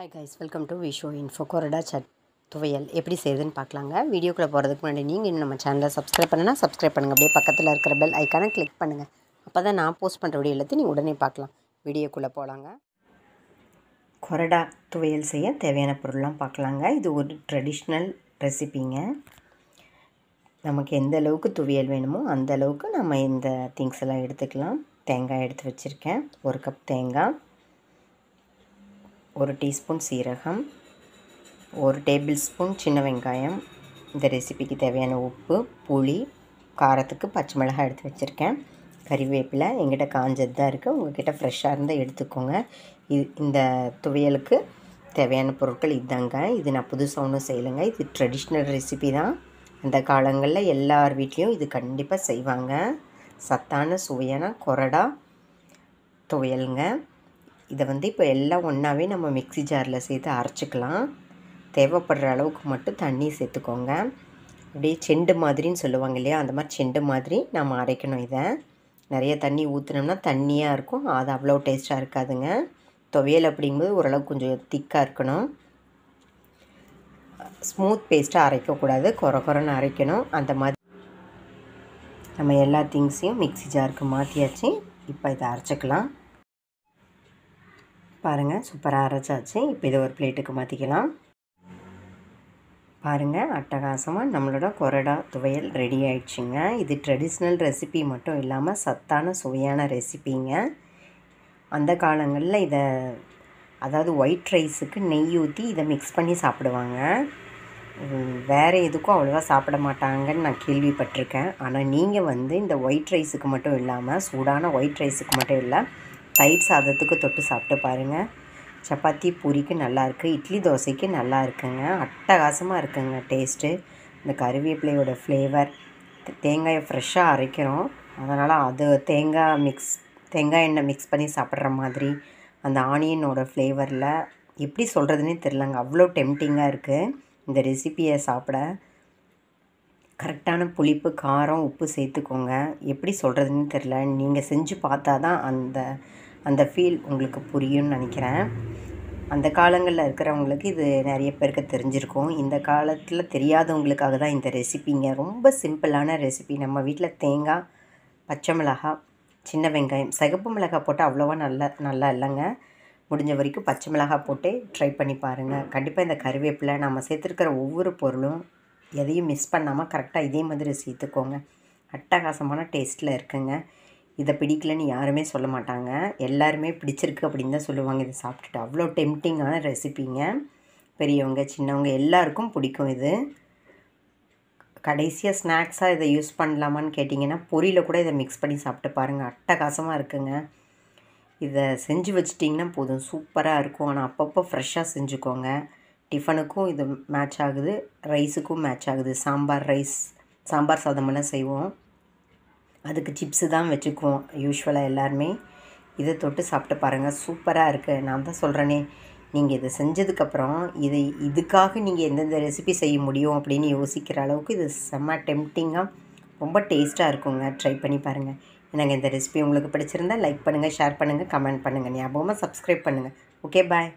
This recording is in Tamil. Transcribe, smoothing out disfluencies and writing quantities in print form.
Hi guys, welcome to Visho info. கொரடா சட் துவையல் எப்படி செய்யுதுன்னு பார்க்கலாங்க. வீடியோக்குள்ளே போகிறதுக்கு முன்னாடி நீங்கள் இன்னும் நம்ம சேனலை சப்ஸ்கிரைப் பண்ணுன்னா சப்ஸ்கிரைப் பண்ணுங்கள். அப்படியே பக்கத்தில் இருக்கிற பெல் ஐக்கானை கிளிக் பண்ணுங்கள். அப்போ தான் நான் போஸ்ட் பண்ணுற வீடியோ எல்லாத்தையும் நீங்கள் உடனே பார்க்கலாம். வீடியோக்குள்ளே போகலாங்க. கொரடா துவையல் செய்ய தேவையான பொருள்லாம் பார்க்கலாங்க. இது ஒரு ட்ரெடிஷ்னல் ரெசிபிங்க. நமக்கு எந்த அளவுக்கு துவையல் வேணுமோ அந்த அளவுக்கு நம்ம இந்த திங்ஸ் எல்லாம் எடுத்துக்கலாம். தேங்காய் எடுத்து வச்சுருக்கேன், 1 கப் தேங்காய், 1 டீஸ்பூன் சீரகம், 1 டேபிள் ஸ்பூன் சின்ன வெங்காயம், இந்த ரெசிபிக்கு தேவையான உப்பு, புளி, காரத்துக்கு பச்சை மிளகாய் எடுத்து வச்சுருக்கேன், கறிவேப்பிலை எங்கிட்ட காஞ்சது தான் இருக்குது, உங்கள்கிட்ட ஃப்ரெஷ்ஷாக இருந்தால் எடுத்துக்கோங்க. இந்த துவையலுக்கு தேவையான பொருட்கள் இதுதாங்க. இது நான் புதுசாக ஒன்றும் செய்யலைங்க. இது ட்ரெடிஷ்னல் ரெசிபி தான். அந்த காலங்களில் எல்லார் வீட்லேயும் இது கண்டிப்பாக செய்வாங்க. சத்தான சுவையான கொரடா துவையலுங்க. இதை இப்போ எல்லாம் ஒன்றாவே நம்ம மிக்ஸி ஜாரில் சேர்த்து அரைச்சிக்கலாம். தேவைப்படுற அளவுக்கு மட்டும் தண்ணி சேர்த்துக்கோங்க. அப்படியே செண்டு மாதிரின்னு சொல்லுவாங்க இல்லையா, அந்த மாதிரி செண்டு மாதிரி நம்ம அரைக்கணும். இதை நிறைய தண்ணி ஊற்றினோம்னா தண்ணியாக இருக்கும், அது அவ்வளோ டேஸ்ட்டாக இருக்காதுங்க. துவையல் அப்படிங்கும்போது ஓரளவுக்கு கொஞ்சம் திக்காக இருக்கணும். ஸ்மூத் பேஸ்ட்டாக அரைக்கக்கூடாது, கொரன்னு அரைக்கணும். அந்த மாதிரி நம்ம எல்லா திங்ஸையும் மிக்ஸி ஜாருக்கு மாற்றியாச்சு. இப்போ இதை அரைச்சிக்கலாம். பாருங்கள், சூப்பராக அரைச்சாச்சு. இப்போ இதை ஒரு பிளேட்டுக்கு மாற்றிக்கலாம். பாருங்கள், அட்டகாசமாக நம்மளோட கொரடா துவையல் ரெடி ஆயிடுச்சுங்க. இது ட்ரெடிஷ்னல் ரெசிபி மட்டும் இல்லாமல் சத்தான சுவையான ரெசிபிங்க. அந்த காலங்களில் இதை அதாவது ஒயிட் ரைஸுக்கு நெய் ஊற்றி இதை மிக்ஸ் பண்ணி சாப்பிடுவாங்க. வேறு எதுக்கும் அவ்வளோவா சாப்பிட மாட்டாங்கன்னு நான் கேள்விப்பட்டிருக்கேன். ஆனால் நீங்கள் இந்த ஒயிட் ரைஸுக்கு மட்டும் இல்லாமல் சூடான ஒயிட் ரைஸுக்கு மட்டும் இல்லை, தயிர் சாதத்துக்கு தொட்டு சாப்பிட்டு பாருங்கள். சப்பாத்தி பூரிக்கு நல்லாயிருக்கு, இட்லி தோசைக்கு நல்லா இருக்குங்க. அட்டகாசமாக இருக்குங்க டேஸ்ட்டு. இந்த கருவேப்பிலையோட ஃப்ளேவர், தேங்காயை ஃப்ரெஷ்ஷாக அரைக்கிறோம், அதனால் அது தேங்காய் எண்ணெய் மிக்ஸ் பண்ணி சாப்பிட்ற மாதிரி அந்த ஆனியனோட ஃப்ளேவரில் எப்படி சொல்கிறதுனே தெரிலங்க. அவ்வளோ டெம்டிங்காக இருக்குது இந்த ரெசிப்பியை சாப்பிட. கரெக்டான புளிப்பு, காரம், உப்பு சேர்த்துக்கோங்க. எப்படி சொல்கிறதுன்னு தெரில, நீங்கள் செஞ்சு பார்த்தா தான் அந்த ஃபீல் உங்களுக்கு புரியும்னு நினைக்கிறேன். அந்த காலங்களில் இருக்கிறவங்களுக்கு இது நிறைய பேருக்கு தெரிஞ்சிருக்கும். இந்த காலத்தில் தெரியாதவங்களுக்காக தான் இந்த ரெசிபிங்க. ரொம்ப சிம்பிளான ரெசிபி. நம்ம வீட்டில் தேங்காய், பச்சை மிளகாய், சின்ன வெங்காயம், சிகப்பு மிளகாய் போட்டால் அவ்வளோவா நல்லா இல்லைங்க. முடிஞ்ச வரைக்கும் பச்சை மிளகாய் போட்டு ட்ரை பண்ணி பாருங்கள். கண்டிப்பாக இந்த கருவேப்பிலை நம்ம சேர்த்துருக்கிற ஒவ்வொரு பொருளும் எதையும் மிஸ் பண்ணாமல் கரெக்டாக இதே மாதிரி சேர்த்துக்கோங்க. அட்டகாசமான டேஸ்ட்டில் இருக்குங்க. இதை பிடிக்கலன்னு யாருமே சொல்ல மாட்டாங்க, எல்லாருமே பிடிச்சிருக்கு அப்படின்னு தான் சொல்லுவாங்க. இதை சாப்பிட்டுட்டு அவ்வளோ டெம்டிங்கான ரெசிபிங்க. பெரியவங்க சின்னவங்க எல்லாருக்கும் பிடிக்கும் இது. கடைசியாக ஸ்நாக்ஸாக இதை யூஸ் பண்ணலாமான்னு கேட்டிங்கன்னா பொரியில் கூட இதை மிக்ஸ் பண்ணி சாப்பிட்டு பாருங்கள். அட்டகாசமாக இருக்குங்க. இதை செஞ்சு வச்சிட்டிங்கன்னா போதும், சூப்பராக இருக்கும். ஆனால் அப்பப்போ ஃப்ரெஷ்ஷாக செஞ்சுக்கோங்க. டிஃபனுக்கும் இது மேட்ச் ஆகுது, ரைஸுக்கும் மேட்ச் ஆகுது. சாம்பார் சாதமெல்லாம் செய்வோம், அதுக்கு சிப்ஸு தான் வச்சுக்குவோம் யூஸ்வலாக எல்லாருமே. இதை தொட்டு சாப்பிட்டு பாருங்கள், சூப்பராக இருக்குது. நான் தான் சொல்கிறேனே, நீங்கள் இதை செஞ்சதுக்கப்புறம் இதுக்காக நீங்கள் எந்தெந்த ரெசிபி செய்ய முடியும் அப்படின்னு யோசிக்கிற அளவுக்கு இது செம்ம டெம்டிங்காக ரொம்ப டேஸ்ட்டாக இருக்குங்க. ட்ரை பண்ணி பாருங்கள். எனக்கு இந்த ரெசிபி உங்களுக்கு பிடிச்சிருந்தால் லைக் பண்ணுங்கள், ஷேர் பண்ணுங்கள், கமெண்ட் பண்ணுங்கள். ஞாபகமாக சப்ஸ்கிரைப் பண்ணுங்கள். ஓகே, பாய்.